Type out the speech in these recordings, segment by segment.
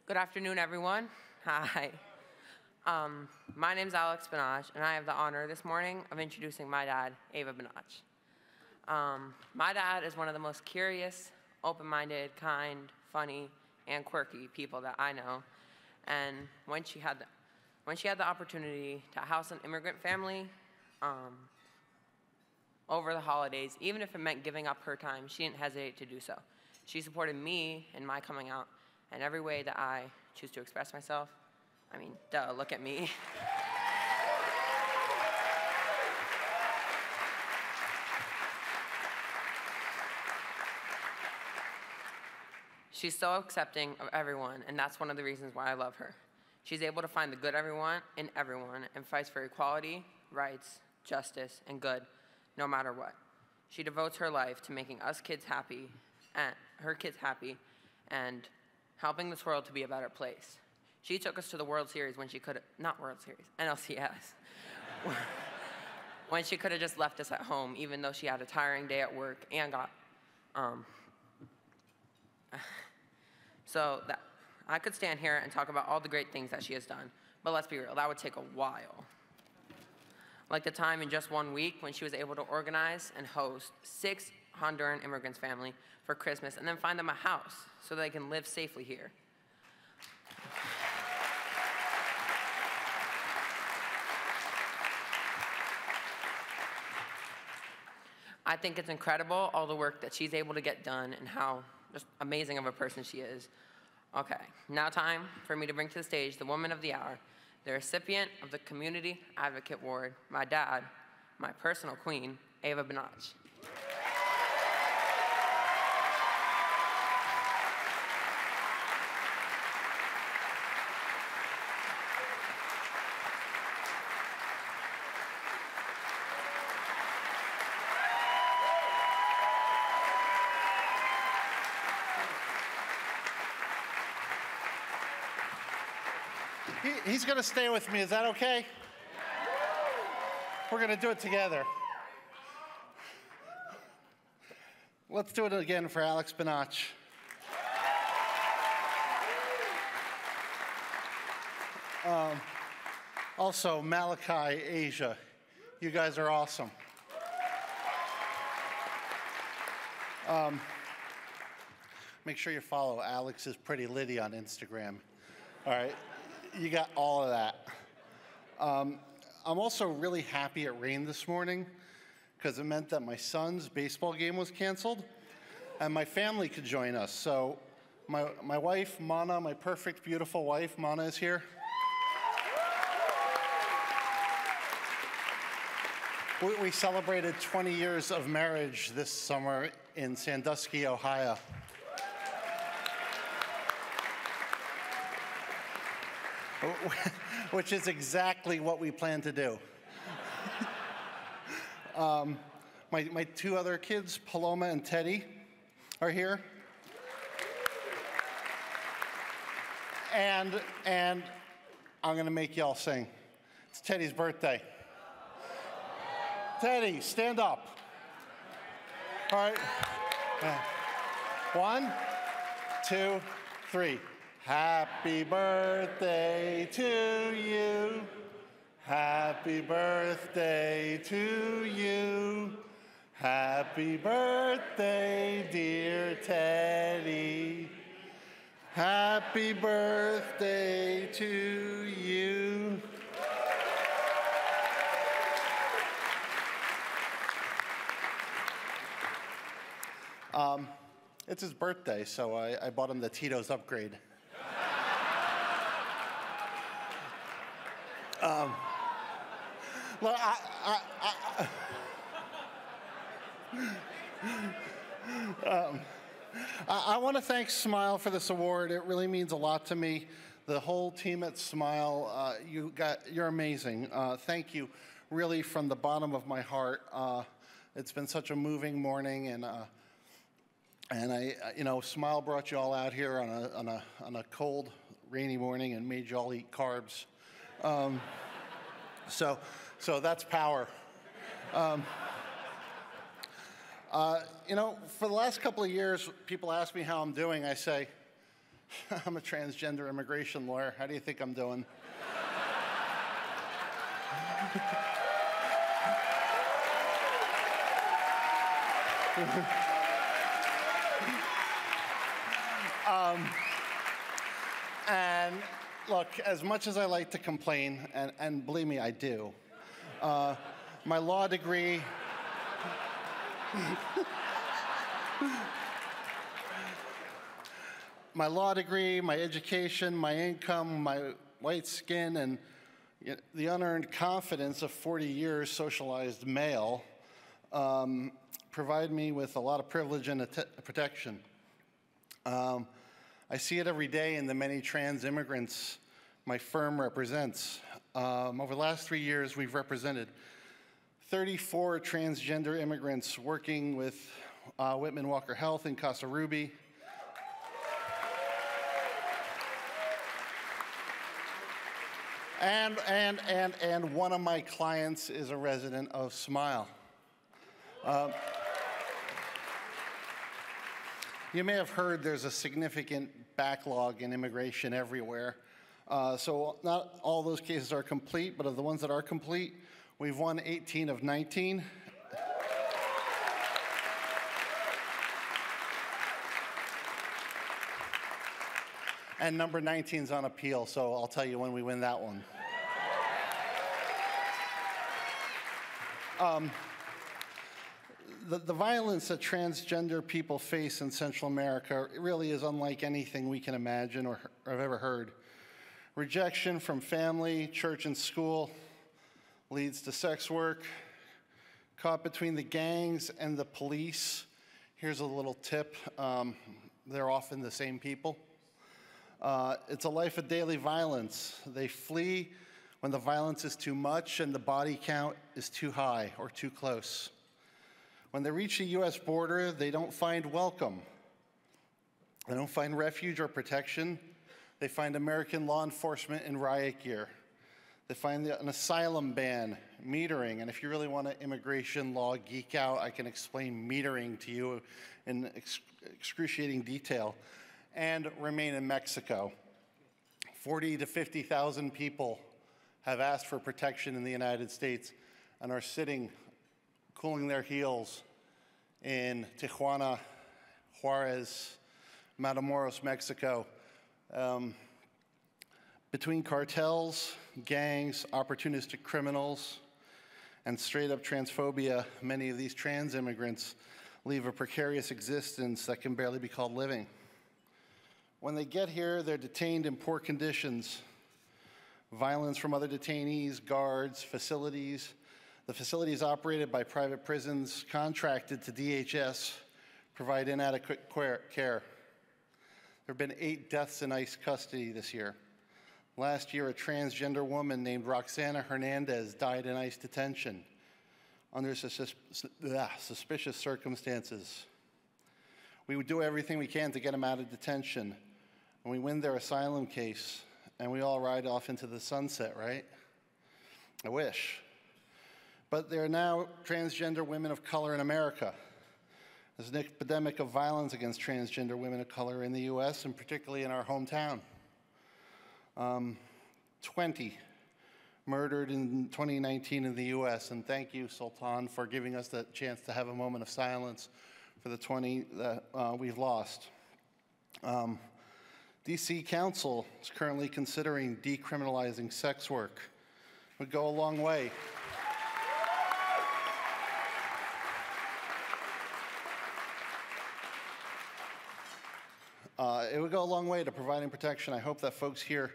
Good afternoon, everyone. Hi. My name's Ava Benach, and I have the honor this morning of introducing my dad, Ava Benach. My dad is one of the most curious, open-minded, kind, funny, and quirky people that I know. And when she had the opportunity to house an immigrant family over the holidays, even if it meant giving up her time, she didn't hesitate to do so. She supported me in my coming out in every way that I choose to express myself. I mean, duh, look at me. She's so accepting of everyone, and that's one of the reasons why I love her. She's able to find the good in everyone and fights for equality, rights, justice, and good, no matter what. She devotes her life to making us kids happy, and her kids happy, and helping this world to be a better place. She took us to the World Series when she could have, not World Series, NLCS, when she could have just left us at home, even though she had a tiring day at work and got, so that I could stand here and talk about all the great things that she has done, but let's be real, that would take a while. Like the time in just 1 week when she was able to organize and host 6 Honduran immigrants' family for Christmas and then find them a house so they can live safely here. I think it's incredible, all the work that she's able to get done and how just amazing of a person she is. Okay, now time for me to bring to the stage the woman of the hour, the recipient of the Community Advocate Award, my dad, my personal queen, Ava Benach. He's going to stay with me. Is that okay? We're going to do it together. Let's do it again for Alex Benach. Also, Malachi, Asia, you guys are awesome. Make sure you follow Alex's Pretty Liddy on Instagram. All right. You got all of that. I'm also really happy it rained this morning because it meant that my son's baseball game was canceled and my family could join us. So my wife, Mana, my perfect, beautiful wife, Mana is here. We celebrated 20 years of marriage this summer in Sandusky, Ohio. Which is exactly what we plan to do. My 2 other kids, Paloma and Teddy, are here. And I'm going to make y'all sing. It's Teddy's birthday. Teddy, stand up. All right. 1, 2, 3. Happy birthday to you. Happy birthday to you. Happy birthday, dear Teddy. Happy birthday to you. It's his birthday, so I bought him the Tito's upgrade. Look, I want to thank SMYAL for this award. It really means a lot to me. The whole team at SMYAL, you're amazing. Thank you, really, from the bottom of my heart. It's been such a moving morning, and SMYAL brought you all out here on a cold, rainy morning and made you all eat carbs. So that's power. For the last couple of years, people ask me how I'm doing. I say, I'm a transgender immigration lawyer. How do you think I'm doing? And look, as much as I like to complain, and believe me, I do, my law degree, my education, my income, my white skin, and the unearned confidence of 40 years socialized male provide me with a lot of privilege and protection. I see it every day in the many trans immigrants my firm represents. Over the last 3 years, we've represented 34 transgender immigrants working with Whitman Walker Health in Casa Ruby. And one of my clients is a resident of SMYAL. You may have heard there's a significant backlog in immigration everywhere. So not all those cases are complete, but of the ones that are complete, we've won 18 of 19. And number 19 is on appeal, so I'll tell you when we win that one. The violence that transgender people face in Central America really is unlike anything we can imagine or have ever heard. Rejection from family, church, and school leads to sex work. Caught between the gangs and the police. Here's a little tip. They're often the same people. It's a life of daily violence. They flee when the violence is too much and the body count is too high or too close. When they reach the U.S. border, they don't find welcome. They don't find refuge or protection. They find American law enforcement in riot gear. They find an asylum ban, metering, and if you really want an immigration law geek out, I can explain metering to you in excruciating detail, and remain in Mexico. 40 to 50,000 people have asked for protection in the United States and are sitting, cooling their heels in Tijuana, Juarez, Matamoros, Mexico. Between cartels, gangs, opportunistic criminals, and straight-up transphobia, many of these trans immigrants live a precarious existence that can barely be called living. When they get here, they're detained in poor conditions. Violence from other detainees, guards, facilities. The facilities operated by private prisons contracted to DHS provide inadequate care. There have been 8 deaths in ICE custody this year. Last year, a transgender woman named Roxana Hernandez died in ICE detention under suspicious circumstances. We would do everything we can to get them out of detention, and we win their asylum case, and we all ride off into the sunset, right? I wish. But there are now transgender women of color in America. There's an epidemic of violence against transgender women of color in the U.S., and particularly in our hometown. 20 murdered in 2019 in the U.S., and thank you, Sultan, for giving us the chance to have a moment of silence for the 20 that we've lost. D.C. Council is currently considering decriminalizing sex work. It would go a long way. It would go a long way to providing protection. I hope that folks here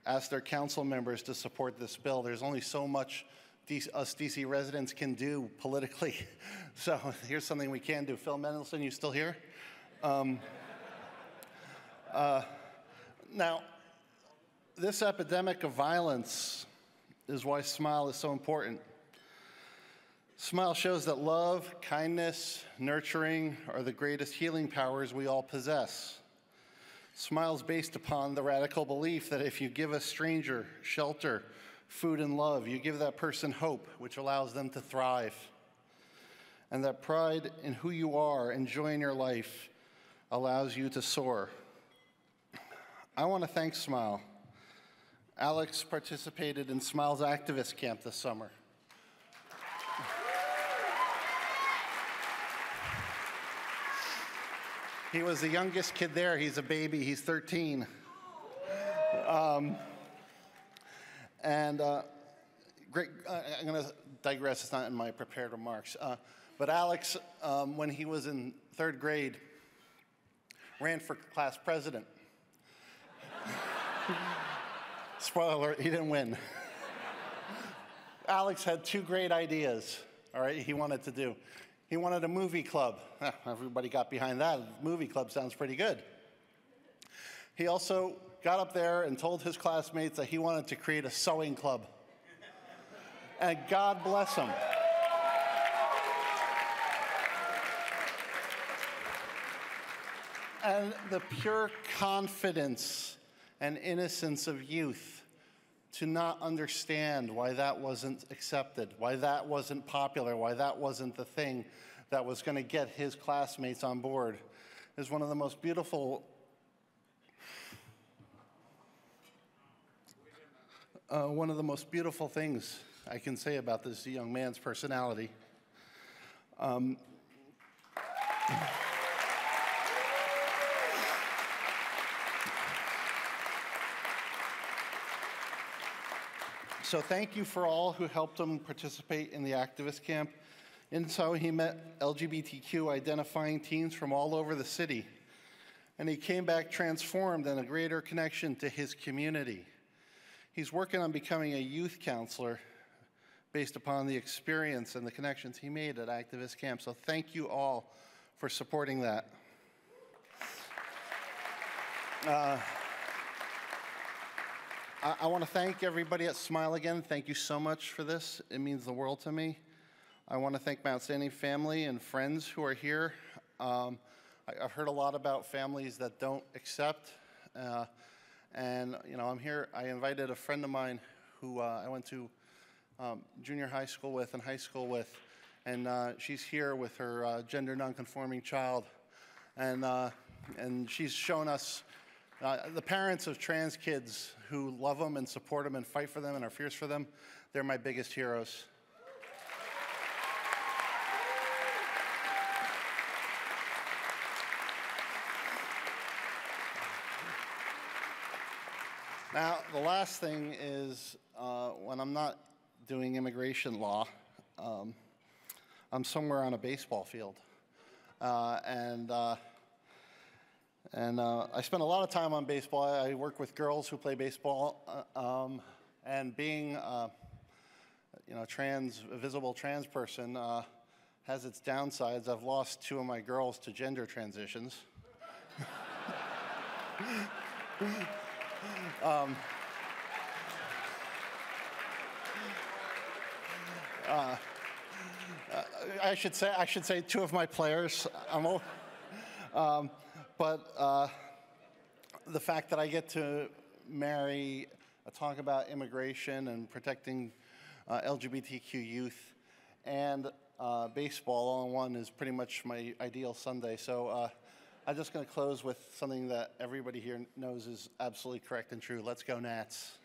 ask their council members to support this bill. There's only so much us DC residents can do politically. So here's something we can do. Phil Mendelson, you still here? Now, this epidemic of violence is why SMYAL is so important. SMYAL shows that love, kindness, nurturing are the greatest healing powers we all possess. SMYAL is based upon the radical belief that if you give a stranger shelter, food, and love, you give that person hope, which allows them to thrive. And that pride in who you are and joy in your life allows you to soar. I want to thank SMYAL. Alex participated in SMYAL's activist camp this summer. He was the youngest kid there. He's a baby. He's 13. Great. I'm going to digress. It's not in my prepared remarks. But Alex, when he was in 3rd grade, ran for class president. Spoiler alert, he didn't win. Alex had 2 great ideas, all right, he wanted to do. He wanted a movie club. Everybody got behind that. Movie club sounds pretty good. He also got up there and told his classmates that he wanted to create a sewing club. And God bless him. And the pure confidence and innocence of youth to not understand why that wasn't accepted, why that wasn't popular, why that wasn't the thing that was going to get his classmates on board is one of the most beautiful things I can say about this young man's personality. So thank you for all who helped him participate in the activist camp. And so he met LGBTQ identifying teens from all over the city. And he came back transformed and a greater connection to his community. He's working on becoming a youth counselor based upon the experience and the connections he made at activist camp. So thank you all for supporting that. I want to thank everybody at SMYAL again. Thank you so much for this. It means the world to me. I want to thank my outstanding family and friends who are here. I've heard a lot about families that don't accept. And, you know, I'm here. I invited a friend of mine who I went to junior high school with and high school with. And she's here with her gender nonconforming child. And she's shown us the parents of trans kids who love them and support them and fight for them and are fierce for them. They're my biggest heroes. Now, the last thing is when I'm not doing immigration law, I'm somewhere on a baseball field. I spend a lot of time on baseball. I work with girls who play baseball, and being a visible trans person has its downsides. I've lost 2 of my girls to gender transitions. I should say 2 of my players. But the fact that I get to marry, talk about immigration and protecting LGBTQ youth and baseball all in one is pretty much my ideal Sunday. So I'm just going to close with something that everybody here knows is absolutely correct and true. Let's go Nats.